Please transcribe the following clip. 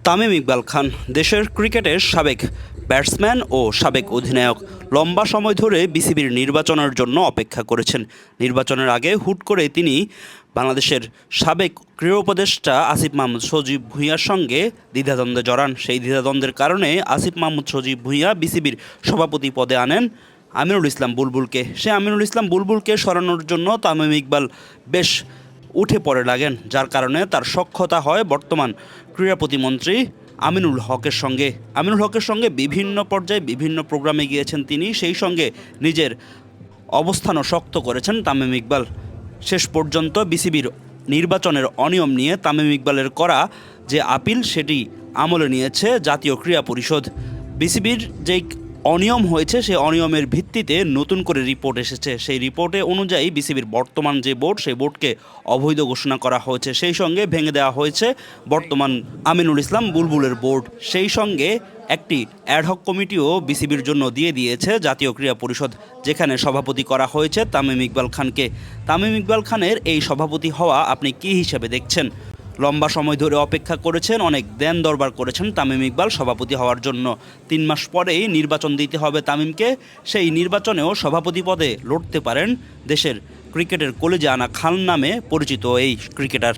তামিম ইকবাল খান দেশের ক্রিকেটের সাবেক ব্যাটসম্যান ও সাবেক অধিনায়ক। লম্বা সময় ধরে বিসিবির নির্বাচনের জন্য অপেক্ষা করেছেন। নির্বাচনের আগে হুট করে তিনি বাংলাদেশের সাবেক ক্রীড়া উপদেষ্টা আসিফ মাহমুদ সজীব ভুঁইয়ার সঙ্গে দ্বিধাদ্বন্দ্বে জড়ান। সেই দ্বিধাদ্বন্দ্বের কারণে আসিফ মাহমুদ সজীব ভুঁইয়া বিসিবির সভাপতি পদে আনেন আমিনুল ইসলাম বুলবুলকে। সে আমিনুল ইসলাম বুলবুলকে সরানোর জন্য তামিম ইকবাল বেশ উঠে পড়ে লাগেন, যার কারণে তার সখ্যতা হয় বর্তমান ক্রীড়া প্রতিমন্ত্রী আমিনুল হকের সঙ্গে। আমিনুল হকের সঙ্গে বিভিন্ন পর্যায়ে বিভিন্ন প্রোগ্রামে গিয়েছেন তিনি, সেই সঙ্গে নিজের অবস্থানও শক্ত করেছেন তামিম ইকবাল। শেষ পর্যন্ত বিসিবির নির্বাচনের অনিয়ম নিয়ে তামিম ইকবালের করা যে আপিল সেটি আমলে নিয়েছে জাতীয় ক্রীড়া পরিষদ। বিসিবির যেই অনিয়ম হয়েছে সেই অনিয়মের ভিত্তিতে নতুন করে রিপোর্ট এসেছে। সেই রিপোর্টে অনুযায়ী বিসিবির বর্তমান যে বোর্ড, সেই বোর্ডকে অবৈধ ঘোষণা করা হয়েছে। সেই সঙ্গে ভেঙে দেওয়া হয়েছে বর্তমান আমিনুল ইসলাম বুলবুলের বোর্ড। সেই সঙ্গে একটি অ্যাডহক কমিটিও বিসিবির জন্য দিয়ে দিয়েছে জাতীয় ক্রীড়া পরিষদ, যেখানে সভাপতি করা হয়েছে তামিম ইকবাল খানকে। তামিম ইকবাল খানের এই সভাপতি হওয়া আপনি কী হিসেবে দেখছেন? লম্বা সময় ধরে অপেক্ষা করেছেন, অনেক দেন দরবার করেছেন তামিম ইকবাল সভাপতি হওয়ার জন্য। 3 মাস পরেই নির্বাচন দিতে হবে তামিমকে। সেই নির্বাচনেও সভাপতি পদে লড়তে পারেন দেশের ক্রিকেটের কলিজা আনা খান নামে পরিচিত এই ক্রিকেটার।